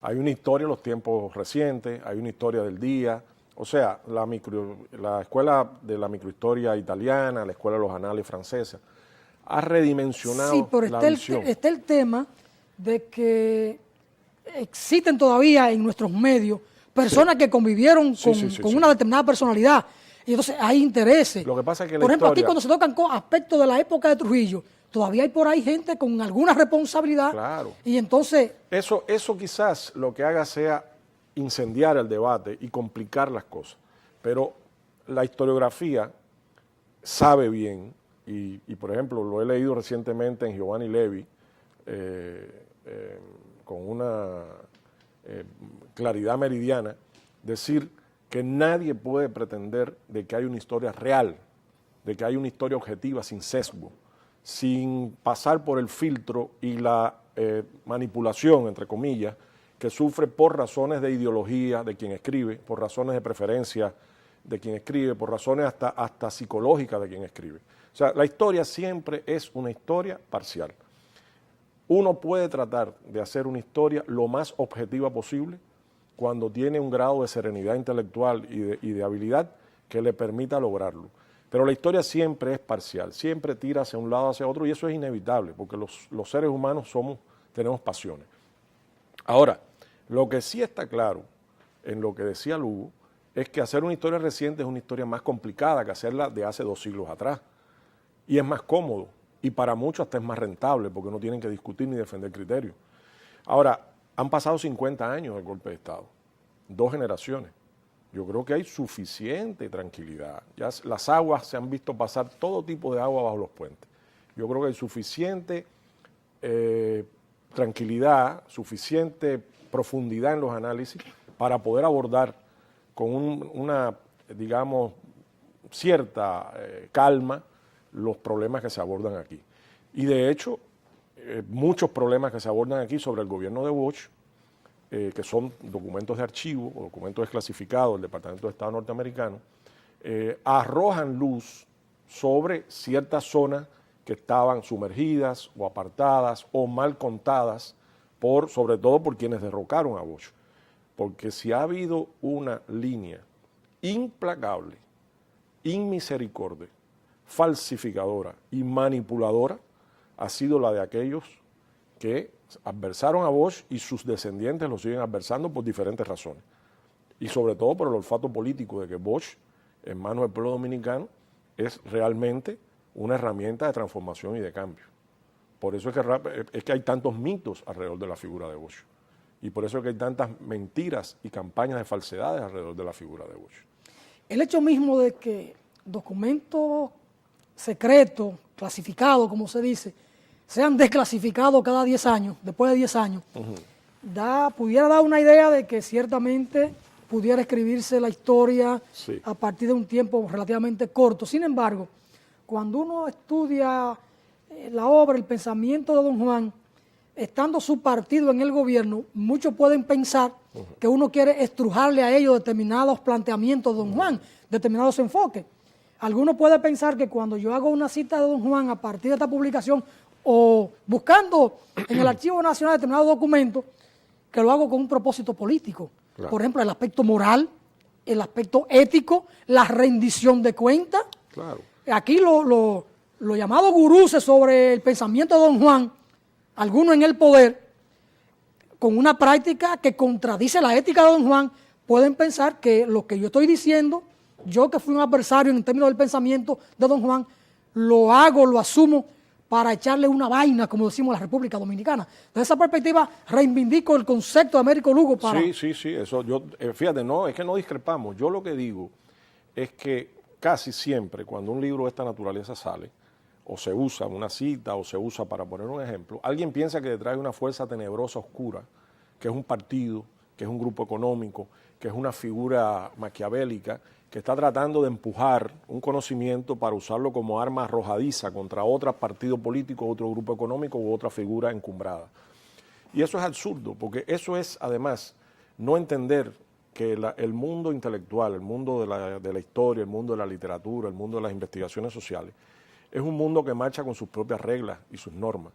Hay una historia de los tiempos recientes, hay una historia del día. O sea, la escuela de la microhistoria italiana, la escuela de los anales francesa, ha redimensionado sí, pero la visión. está el tema de que existen todavía en nuestros medios personas que convivieron con una determinada personalidad. Y entonces hay intereses. Lo que pasa es que por ejemplo, aquí cuando se tocan aspectos de la época de Trujillo, todavía hay por ahí gente con alguna responsabilidad. Claro. Y entonces... Eso quizás lo que haga sea incendiar el debate y complicar las cosas. Pero la historiografía sabe bien, y por ejemplo lo he leído recientemente en Giovanni Levi, con una claridad meridiana, decir que nadie puede pretender de que hay una historia real, de que hay una historia objetiva, sin sesgo, sin pasar por el filtro y la manipulación, entre comillas, que sufre por razones de ideología de quien escribe, por razones de preferencia de quien escribe, por razones hasta psicológicas de quien escribe. O sea, la historia siempre es una historia parcial. Uno puede tratar de hacer una historia lo más objetiva posible cuando tiene un grado de serenidad intelectual y de habilidad que le permita lograrlo. Pero la historia siempre es parcial, siempre tira hacia un lado, hacia otro, y eso es inevitable, porque los seres humanos tenemos pasiones. Ahora, lo que sí está claro en lo que decía Lugo es que hacer una historia reciente es una historia más complicada que hacerla de hace 2 siglos atrás. Y es más cómodo, y para muchos hasta es más rentable, porque no tienen que discutir ni defender criterios. Ahora, han pasado 50 años del golpe de Estado, 2 generaciones. Yo creo que hay suficiente tranquilidad. Ya las aguas se han visto pasar todo tipo de agua bajo los puentes. Yo creo que hay suficiente tranquilidad, suficiente profundidad en los análisis para poder abordar con una, digamos, cierta calma los problemas que se abordan aquí. Y de hecho, muchos problemas que se abordan aquí sobre el gobierno de Bush, que son documentos de archivo o documentos desclasificados del Departamento de Estado norteamericano, arrojan luz sobre ciertas zonas que estaban sumergidas o apartadas o mal contadas, sobre todo por quienes derrocaron a Bush. Porque si ha habido una línea implacable, inmisericordia, falsificadora y manipuladora, ha sido la de aquellos que adversaron a Bush y sus descendientes lo siguen adversando por diferentes razones. Y sobre todo por el olfato político de que Bush, en manos del pueblo dominicano, es realmente una herramienta de transformación y de cambio. Por eso es que hay tantos mitos alrededor de la figura de Bush. Y por eso es que hay tantas mentiras y campañas de falsedades alrededor de la figura de Bush. El hecho mismo de que documentos secretos, clasificados, como se dice, sean desclasificados cada 10 años, después de 10 años, pudiera dar una idea de que ciertamente pudiera escribirse la historia a partir de un tiempo relativamente corto. Sin embargo, cuando uno estudia la obra, el pensamiento de Don Juan, estando su partido en el gobierno, muchos pueden pensar que uno quiere estrujarle a ellos determinados planteamientos de Don Juan, determinados enfoques. Algunos pueden pensar que cuando yo hago una cita de Don Juan a partir de esta publicación o buscando en el Archivo Nacional determinados documentos, que lo hago con un propósito político. Claro. Por ejemplo, el aspecto moral, el aspecto ético, la rendición de cuentas. Claro. Aquí los llamados guruses sobre el pensamiento de Don Juan, algunos en el poder, con una práctica que contradice la ética de Don Juan, pueden pensar que lo que yo estoy diciendo, yo que fui un adversario en términos del pensamiento de Don Juan, lo hago, lo asumo para echarle una vaina, como decimos en la República Dominicana. Desde esa perspectiva, reivindico el concepto de Américo Lugo para... Sí, eso yo, fíjate, no, es que no discrepamos. Yo lo que digo es que casi siempre cuando un libro de esta naturaleza sale, o se usa una cita, o se usa para poner un ejemplo, alguien piensa que detrás hay una fuerza tenebrosa, oscura, que es un partido, que es un grupo económico, que es una figura maquiavélica, que está tratando de empujar un conocimiento para usarlo como arma arrojadiza contra otro partido político, otro grupo económico u otra figura encumbrada. Y eso es absurdo, porque eso es, además, no entender que el mundo intelectual, el mundo de la historia, el mundo de la literatura, el mundo de las investigaciones sociales, es un mundo que marcha con sus propias reglas y sus normas.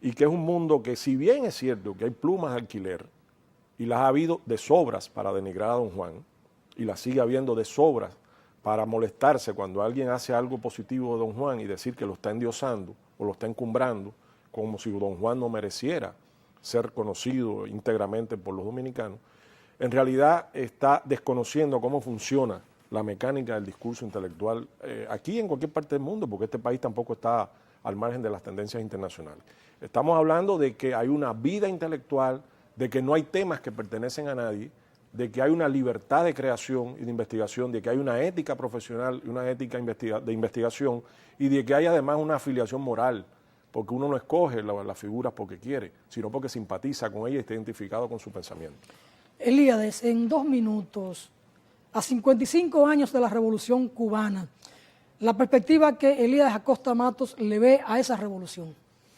Y que es un mundo que, si bien es cierto que hay plumas de alquiler, y las ha habido de sobras para denigrar a don Juan, y las sigue habiendo de sobras para molestarse cuando alguien hace algo positivo de don Juan y decir que lo está endiosando o lo está encumbrando, como si don Juan no mereciera ser conocido íntegramente por los dominicanos. En realidad está desconociendo cómo funciona la mecánica del discurso intelectual aquí y en cualquier parte del mundo, porque este país tampoco está al margen de las tendencias internacionales. Estamos hablando de que hay una vida intelectual, de que no hay temas que pertenecen a nadie, de que hay una libertad de creación y de investigación, de que hay una ética profesional y una ética de investigación, y de que hay además una afiliación moral, porque uno no escoge las figuras porque quiere, sino porque simpatiza con ella y está identificado con su pensamiento. Elíades, en 2 minutos, a 55 años de la Revolución Cubana, la perspectiva que Elíades Acosta Matos le ve a esa revolución,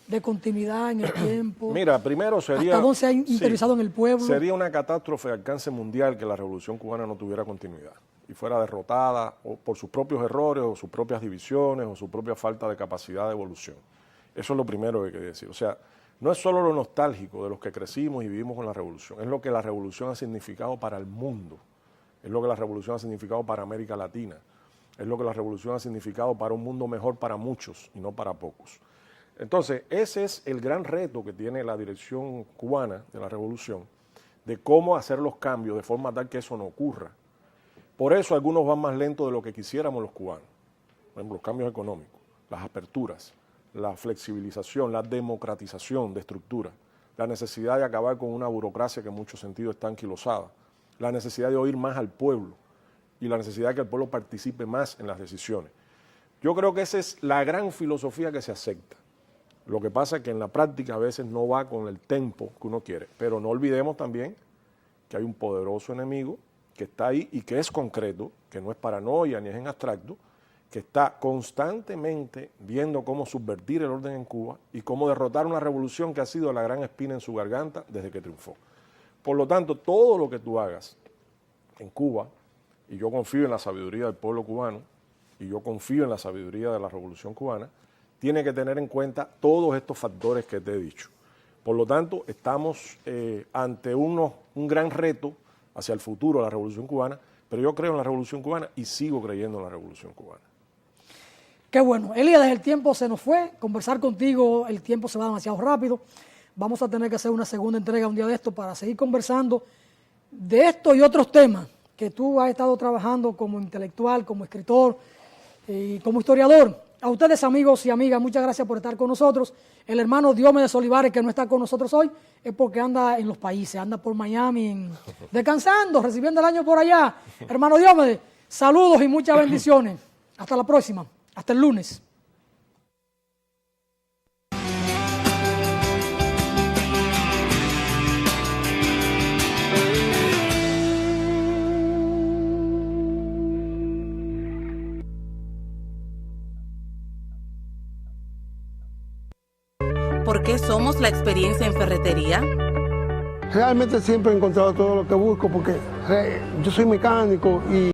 de continuidad en el tiempo. Mira, primero sería... ¿Hasta dónde se ha interiorizado en el pueblo? Sería una catástrofe de alcance mundial que la Revolución Cubana no tuviera continuidad y fuera derrotada o por sus propios errores o sus propias divisiones o su propia falta de capacidad de evolución. Eso es lo primero que hay que decir. O sea, no es solo lo nostálgico de los que crecimos y vivimos con la Revolución, es lo que la Revolución ha significado para el mundo, es lo que la Revolución ha significado para América Latina, es lo que la Revolución ha significado para un mundo mejor para muchos y no para pocos. Entonces, ese es el gran reto que tiene la dirección cubana de la Revolución, de cómo hacer los cambios de forma tal que eso no ocurra. Por eso algunos van más lento de lo que quisiéramos los cubanos. Por ejemplo, los cambios económicos, las aperturas, la flexibilización, la democratización de estructuras, la necesidad de acabar con una burocracia que en muchos sentidos está anquilosada, la necesidad de oír más al pueblo y la necesidad de que el pueblo participe más en las decisiones. Yo creo que esa es la gran filosofía que se acepta. Lo que pasa es que en la práctica a veces no va con el tempo que uno quiere, pero no olvidemos también que hay un poderoso enemigo que está ahí y que es concreto, que no es paranoia ni es en abstracto, que está constantemente viendo cómo subvertir el orden en Cuba y cómo derrotar una revolución que ha sido la gran espina en su garganta desde que triunfó. Por lo tanto, todo lo que tú hagas en Cuba, y yo confío en la sabiduría del pueblo cubano, y yo confío en la sabiduría de la Revolución Cubana, tiene que tener en cuenta todos estos factores que te he dicho. Por lo tanto, estamos ante un gran reto hacia el futuro de la Revolución Cubana, pero yo creo en la Revolución Cubana y sigo creyendo en la Revolución Cubana. Qué bueno. Elías, el tiempo se nos fue. Conversar contigo, el tiempo se va demasiado rápido. Vamos a tener que hacer una segunda entrega un día de esto para seguir conversando de esto y otros temas que tú has estado trabajando como intelectual, como escritor y como historiador. A ustedes, amigos y amigas, muchas gracias por estar con nosotros. El hermano Diomedes Olivares, que no está con nosotros hoy, es porque anda en los países, anda por Miami, descansando, recibiendo el año por allá. Hermano Diomedes, saludos y muchas bendiciones. Hasta la próxima, hasta el lunes. ¿Por qué somos la experiencia en ferretería? Realmente siempre he encontrado todo lo que busco porque yo soy mecánico y